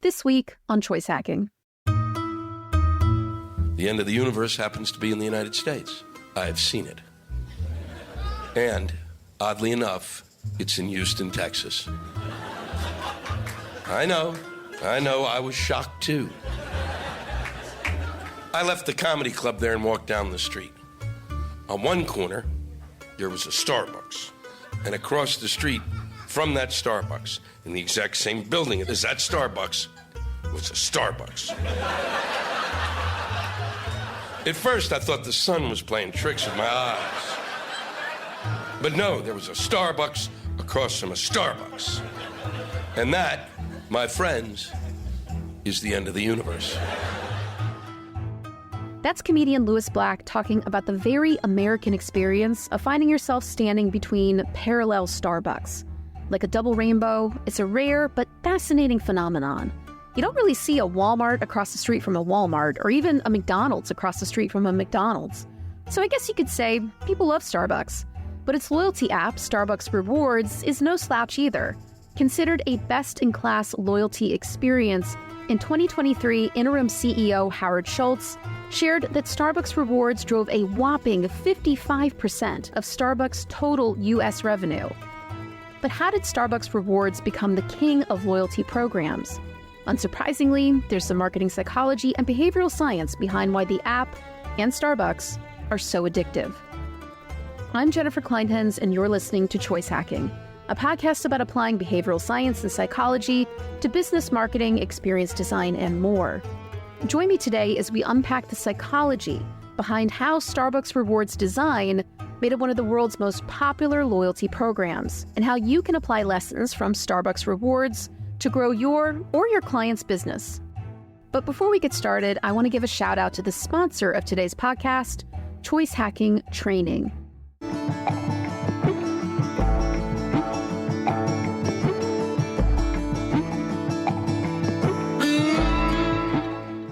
This week on Choice Hacking. The end of the universe happens to be in the United States. I've seen it. And, oddly enough, it's in Houston, Texas. I know, I was shocked too. I left the comedy club there and walked down the street. On one corner, there was a Starbucks. And across the street from that Starbucks, in the exact same building as that Starbucks, was a Starbucks. At first, I thought the sun was playing tricks with my eyes. But no, there was a Starbucks across from a Starbucks. And that, my friends, is the end of the universe. That's comedian Lewis Black talking about the very American experience of finding yourself standing between parallel Starbucks. Like a double rainbow, it's a rare but fascinating phenomenon. You don't really see a Walmart across the street from a Walmart, or even a McDonald's across the street from a McDonald's. So I guess you could say people love Starbucks. But its loyalty app, Starbucks Rewards, is no slouch either. Considered a best-in-class loyalty experience, in 2023, interim CEO Howard Schultz shared that Starbucks Rewards drove a whopping 55% of Starbucks' total U.S. revenue. But how did Starbucks Rewards become the king of loyalty programs? Unsurprisingly, there's some marketing psychology and behavioral science behind why the app and Starbucks are so addictive. I'm Jennifer Clinehens, and you're listening to Choice Hacking, a podcast about applying behavioral science and psychology to business marketing, experience design, and more. Join me today as we unpack the psychology behind how Starbucks Rewards design made it one of the world's most popular loyalty programs, and how you can apply lessons from Starbucks Rewards to grow your or your client's business. But before we get started, I want to give a shout out to the sponsor of today's podcast, Choice Hacking Training.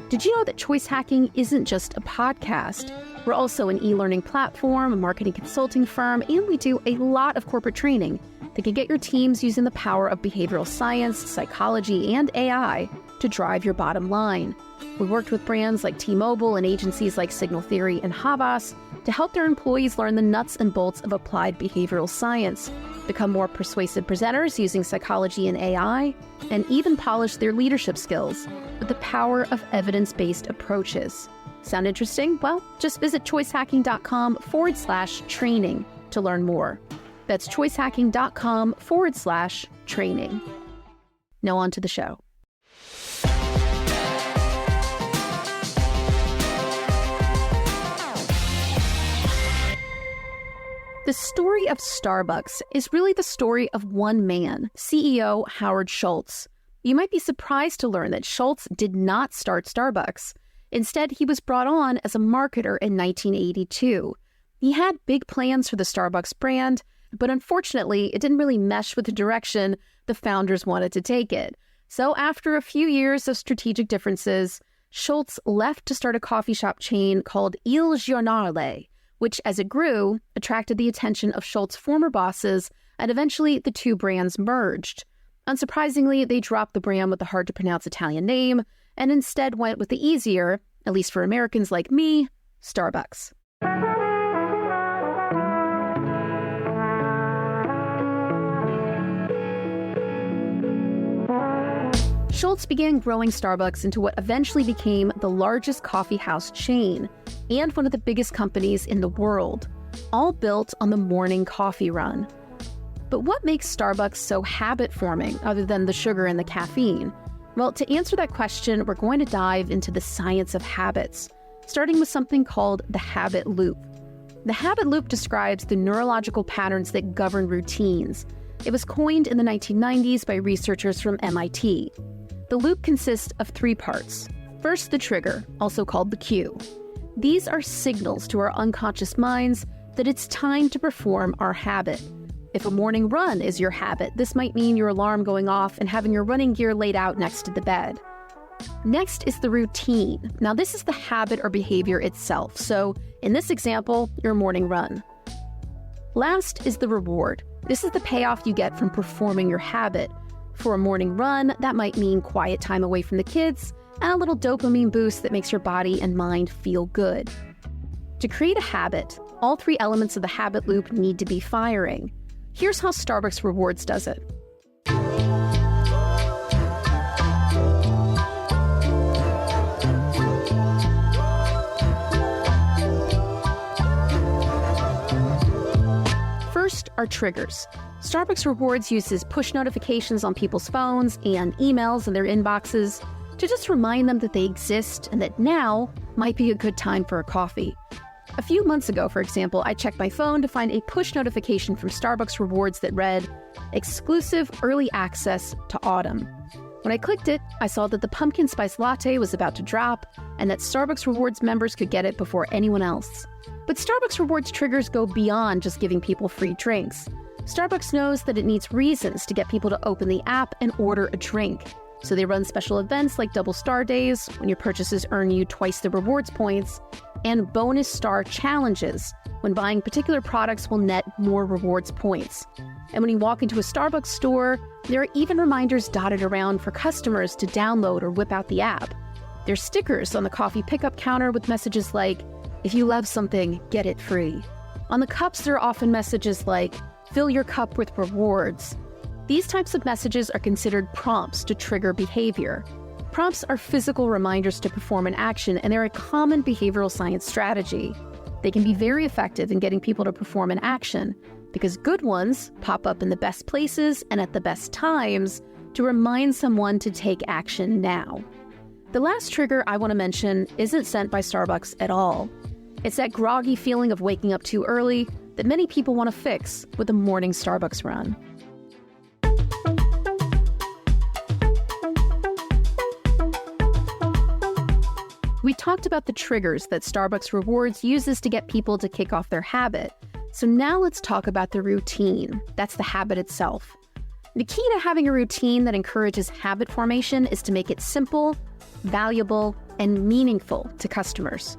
Did you know that Choice Hacking isn't just a podcast? We're also an e-learning platform, a marketing consulting firm, and we do a lot of corporate training that can get your teams using the power of behavioral science, psychology, and AI to drive your bottom line. We worked with brands like T-Mobile and agencies like Signal Theory and Havas to help their employees learn the nuts and bolts of applied behavioral science, become more persuasive presenters using psychology and AI, and even polish their leadership skills with the power of evidence-based approaches. Sound interesting? Well, just visit choicehacking.com/training to learn more. That's choicehacking.com/training. Now on to the show. The story of Starbucks is really the story of one man, CEO Howard Schultz. You might be surprised to learn that Schultz did not start Starbucks. Instead, he was brought on as a marketer in 1982. He had big plans for the Starbucks brand, but unfortunately, it didn't really mesh with the direction the founders wanted to take it. So after a few years of strategic differences, Schultz left to start a coffee shop chain called Il Giornale, which, as it grew, attracted the attention of Schultz's former bosses, and eventually the two brands merged. Unsurprisingly, they dropped the brand with the hard-to-pronounce Italian name and instead went with the easier, at least for Americans like me, Starbucks. Schultz began growing Starbucks into what eventually became the largest coffee house chain and one of the biggest companies in the world, all built on the morning coffee run. But what makes Starbucks so habit-forming other than the sugar and the caffeine? Well, to answer that question, we're going to dive into the science of habits, starting with something called the habit loop. The habit loop describes the neurological patterns that govern routines. It was coined in the 1990s by researchers from MIT. The loop consists of three parts. First, the trigger, also called the cue. These are signals to our unconscious minds that it's time to perform our habit. If a morning run is your habit, this might mean your alarm going off and having your running gear laid out next to the bed. Next is the routine. Now, this is the habit or behavior itself. So, in this example, your morning run. Last is the reward. This is the payoff you get from performing your habit. For a morning run, that might mean quiet time away from the kids and a little dopamine boost that makes your body and mind feel good. To create a habit, all three elements of the habit loop need to be firing. Here's how Starbucks Rewards does it. First are triggers. Starbucks Rewards uses push notifications on people's phones and emails in their inboxes to just remind them that they exist and that now might be a good time for a coffee. A few months ago, for example, I checked my phone to find a push notification from Starbucks Rewards that read, "Exclusive early access to autumn." When I clicked it, I saw that the pumpkin spice latte was about to drop and that Starbucks Rewards members could get it before anyone else. But Starbucks Rewards triggers go beyond just giving people free drinks. Starbucks knows that it needs reasons to get people to open the app and order a drink. So they run special events like Double Star Days, when your purchases earn you twice the rewards points, and bonus star challenges, when buying particular products will net more rewards points. And when you walk into a Starbucks store, there are even reminders dotted around for customers to download or whip out the app. There's stickers on the coffee pickup counter with messages like, "If you love something, get it free." On the cups, there are often messages like, "Fill your cup with rewards." These types of messages are considered prompts to trigger behavior. Prompts are physical reminders to perform an action, and they're a common behavioral science strategy. They can be very effective in getting people to perform an action because good ones pop up in the best places and at the best times to remind someone to take action now. The last trigger I want to mention isn't sent by Starbucks at all. It's that groggy feeling of waking up too early that many people want to fix with a morning Starbucks run. We talked about the triggers that Starbucks Rewards uses to get people to kick off their habit. So now let's talk about the routine. That's the habit itself. The key to having a routine that encourages habit formation is to make it simple, valuable, and meaningful to customers.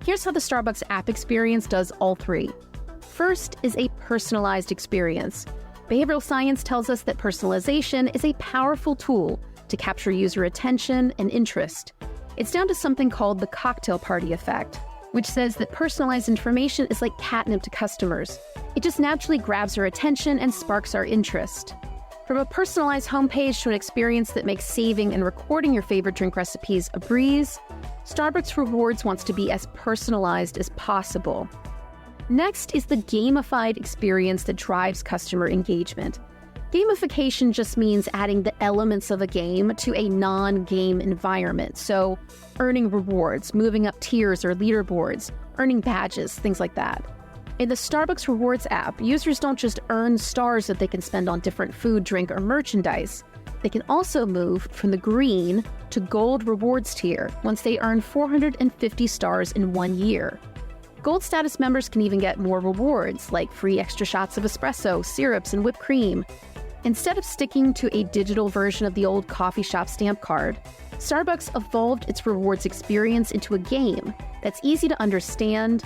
Here's how the Starbucks app experience does all three. First is a personalized experience. Behavioral science tells us that personalization is a powerful tool to capture user attention and interest. It's down to something called the cocktail party effect, which says that personalized information is like catnip to customers. It just naturally grabs our attention and sparks our interest. From a personalized homepage to an experience that makes saving and recording your favorite drink recipes a breeze, Starbucks Rewards wants to be as personalized as possible. Next is the gamified experience that drives customer engagement. Gamification just means adding the elements of a game to a non-game environment. So earning rewards, moving up tiers or leaderboards, earning badges, things like that. In the Starbucks Rewards app, users don't just earn stars that they can spend on different food, drink, or merchandise. They can also move from the green to gold rewards tier once they earn 450 stars in 1 year. Gold status members can even get more rewards, like free extra shots of espresso, syrups, and whipped cream. Instead of sticking to a digital version of the old coffee shop stamp card, Starbucks evolved its rewards experience into a game that's easy to understand,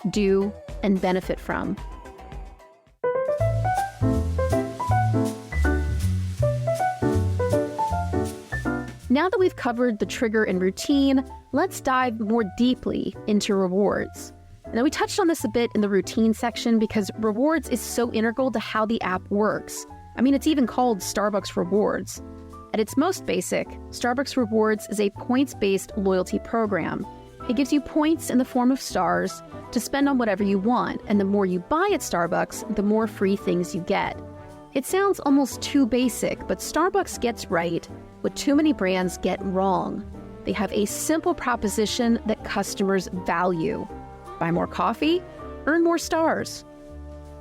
do, and benefit from. Now that we've covered the trigger and routine, let's dive more deeply into rewards. Now, we touched on this a bit in the routine section because rewards is so integral to how the app works. I mean, it's even called Starbucks Rewards. At its most basic, Starbucks Rewards is a points-based loyalty program. It gives you points in the form of stars to spend on whatever you want, and the more you buy at Starbucks, the more free things you get. It sounds almost too basic, but Starbucks gets right what too many brands get wrong. They have a simple proposition that customers value. Buy more coffee, earn more stars.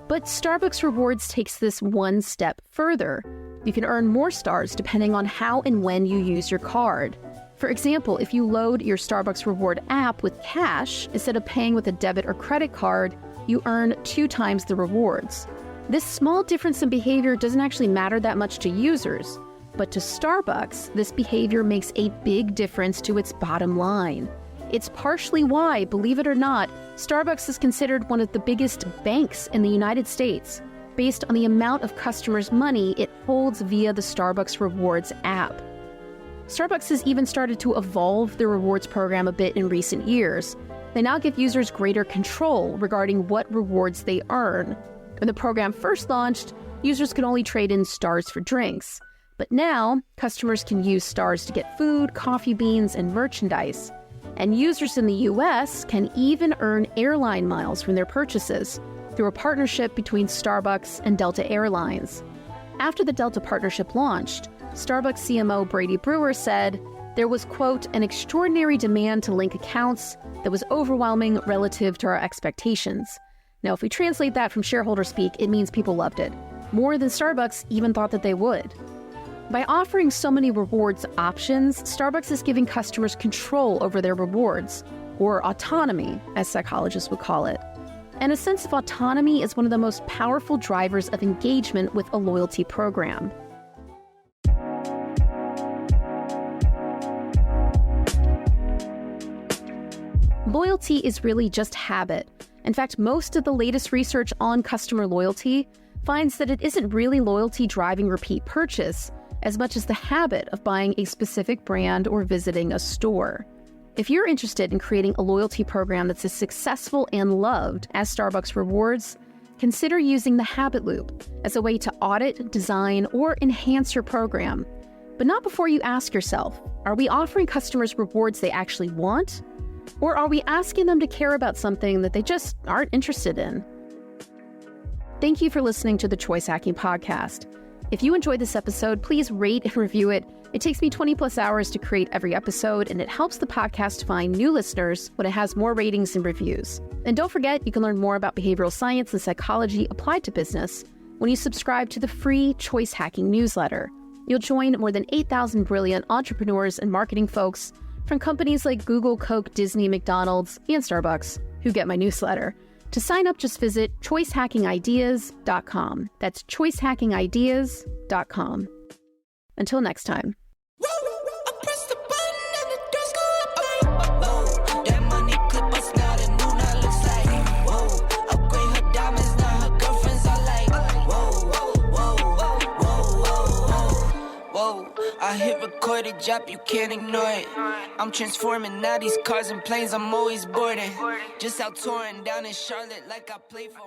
But Starbucks Rewards takes this one step further. You can earn more stars depending on how and when you use your card. For example, if you load your Starbucks Reward app with cash instead of paying with a debit or credit card, you earn 2 times the rewards. This small difference in behavior doesn't actually matter that much to users, but to Starbucks, this behavior makes a big difference to its bottom line. It's partially why, believe it or not, Starbucks is considered one of the biggest banks in the United States. based on the amount of customers' money it holds via the Starbucks Rewards app. Starbucks has even started to evolve the rewards program a bit in recent years. They now give users greater control regarding what rewards they earn. When the program first launched, users could only trade in stars for drinks. But now, customers can use stars to get food, coffee beans, and merchandise. And users in the US can even earn airline miles from their purchases through a partnership between Starbucks and Delta Airlines. After the Delta partnership launched, Starbucks CMO Brady Brewer said, there was, quote, an extraordinary demand to link accounts that was overwhelming relative to our expectations. Now, if we translate that from shareholder speak, it means people loved it, more than Starbucks even thought that they would. By offering so many rewards options, Starbucks is giving customers control over their rewards, or autonomy, as psychologists would call it. And a sense of autonomy is one of the most powerful drivers of engagement with a loyalty program. Loyalty is really just habit. In fact, most of the latest research on customer loyalty finds that it isn't really loyalty driving repeat purchase as much as the habit of buying a specific brand or visiting a store. If you're interested in creating a loyalty program that's as successful and loved as Starbucks Rewards, consider using the habit loop as a way to audit, design, or enhance your program. But not before you ask yourself, are we offering customers rewards they actually want? Or are we asking them to care about something that they just aren't interested in? Thank you for listening to the Choice Hacking Podcast. If you enjoyed this episode, please rate and review it. It takes me 20 plus hours to create every episode, and it helps the podcast find new listeners when it has more ratings and reviews. And don't forget, you can learn more about behavioral science and psychology applied to business when you subscribe to the free Choice Hacking newsletter. You'll join more than 8,000 brilliant entrepreneurs and marketing folks from companies like Google, Coke, Disney, McDonald's, and Starbucks who get my newsletter. To sign up, just visit choicehackingideas.com. That's choicehackingideas.com. Until next time. I hit record it, drop, you can't ignore it. I'm transforming now these cars and planes, I'm always boarding. Just out touring down in Charlotte like I play for